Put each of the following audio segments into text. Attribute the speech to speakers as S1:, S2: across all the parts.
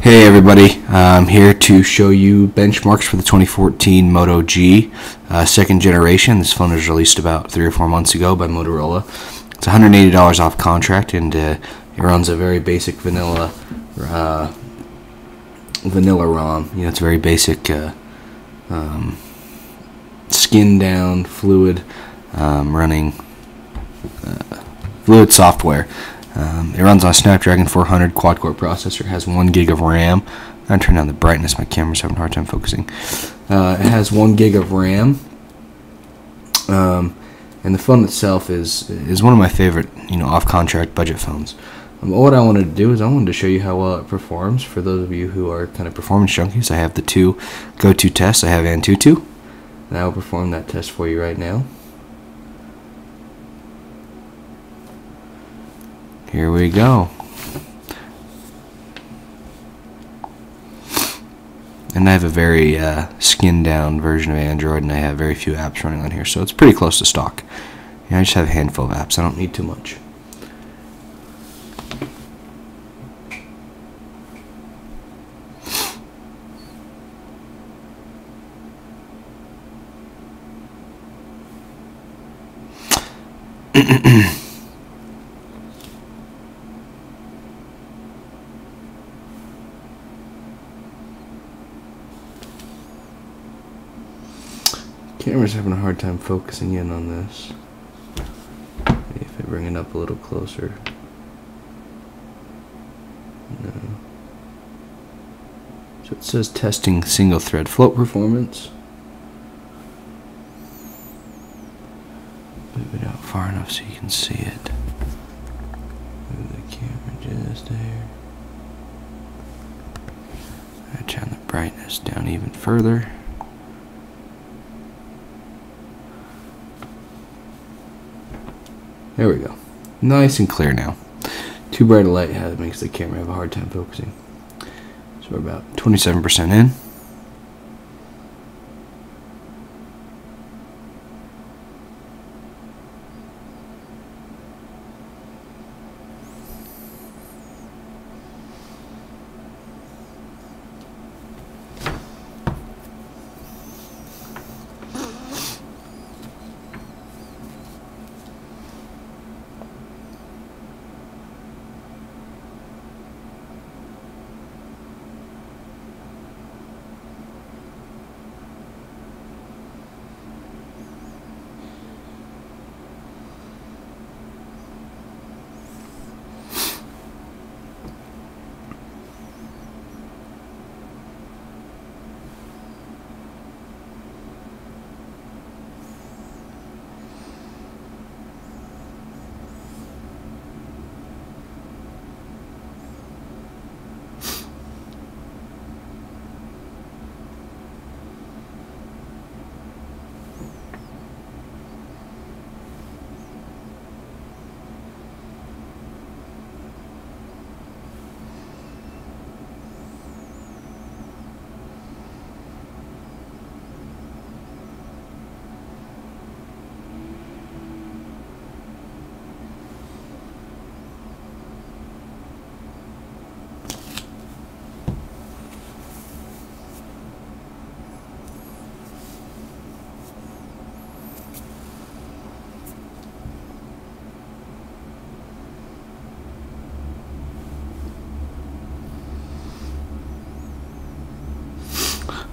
S1: Hey everybody, I'm here to show you benchmarks for the 2014 Moto G second generation. This phone was released about 3 or 4 months ago by Motorola. It's $180 off contract, and it runs a very basic vanilla ROM. You know, it's very basic skin down fluid running fluid software. It runs on a Snapdragon 400 quad-core processor. It has 1 gig of RAM. I'm going to turn down the brightness. My camera's having a hard time focusing. It has 1 gig of RAM. And the phone itself is one of my favorite, off-contract budget phones. What I wanted to do is I wanted to show you how well it performs. For those of you who are kind of performance junkies, I have the two go-to tests. I have Antutu, and I will perform that test for you right now. Here we go. And I have a very skinned down version of Android, and I have very few apps running on here, so it's pretty close to stock. I just have a handful of apps. I don't need too much. Camera's having a hard time focusing in on this. Maybe if I bring it up a little closer. No. So it says testing single thread float performance. Move it out far enough so you can see it. Move the camera just there. I turn the brightness down even further. There we go. Nice and clear now. Too bright a light makes the camera have a hard time focusing. So we're about 27% in.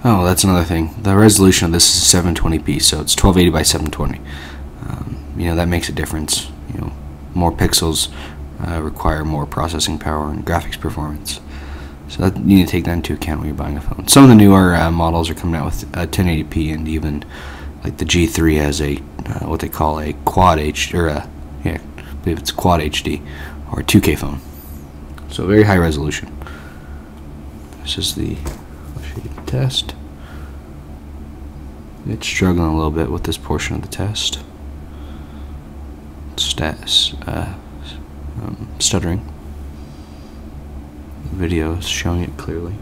S1: Oh, that's another thing. The resolution of this is 720p, so it's 1280 by 720. That makes a difference. More pixels require more processing power and graphics performance. So you need to take that into account when you're buying a phone. Some of the newer models are coming out with 1080p, and even like the G3 has a what they call a quad H, or I believe it's quad HD or a 2K phone. So very high resolution. This is the test. It's struggling a little bit with this portion of the test. Stuttering. The video is showing it clearly.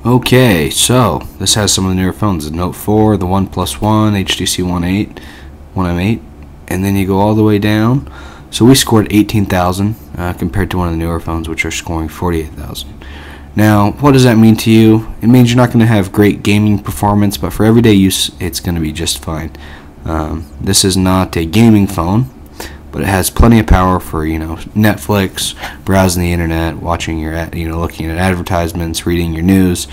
S1: Okay, so this has some of the newer phones: the Note 4, the OnePlus One, HTC One 8, One M8, and then you go all the way down. So we scored 18,000 compared to one of the newer phones, which are scoring 48,000. Now, what does that mean to you? It means you're not going to have great gaming performance, but for everyday use, it's going to be just fine. This is not a gaming phone, but it has plenty of power for, Netflix, browsing the internet, watching your, looking at advertisements, reading your news.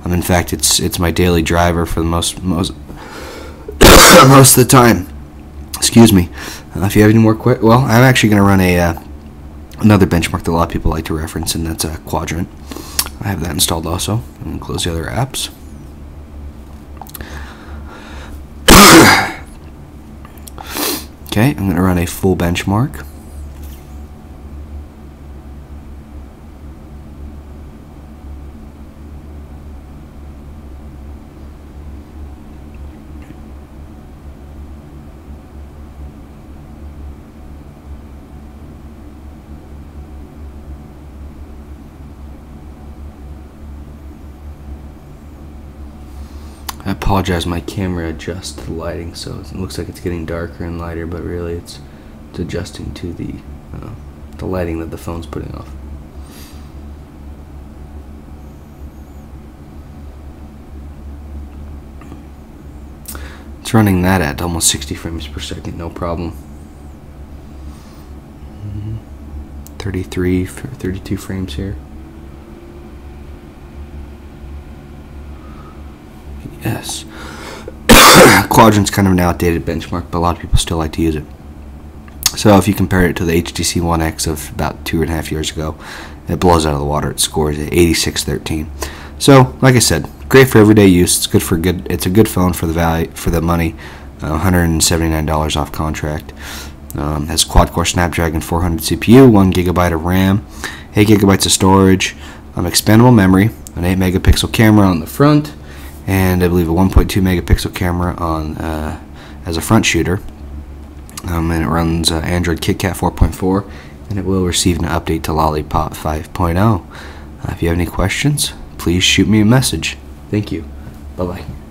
S1: In fact, it's my daily driver for the most most of the time. Excuse me. If you have any more well, I'm actually going to run another benchmark that a lot of people like to reference, and that's a Quadrant. I have that installed also. I'm going to close the other apps. Okay, I'm going to run a full benchmark. I apologize, my camera adjusts the lighting, so it looks like it's getting darker and lighter, but really it's adjusting to the lighting that the phone's putting off. It's running that at almost 60 frames per second, no problem. 33, 32 frames here. Yes. Quadrant's kind of an outdated benchmark, but a lot of people still like to use it. So if you compare it to the HTC One X of about 2.5 years ago, it blows out of the water. It scores at 8613. So, like I said, great for everyday use. It's good for It's a good phone for the value, for the money. $179 off contract. Has quad-core Snapdragon 400 CPU, 1 GB of RAM, 8 GB of storage, expandable memory, an 8 megapixel camera on the front, and I believe a 1.2 megapixel camera on as a front shooter. And it runs Android KitKat 4.4, and it will receive an update to Lollipop 5.0. If you have any questions, please shoot me a message. Thank you. Bye-bye.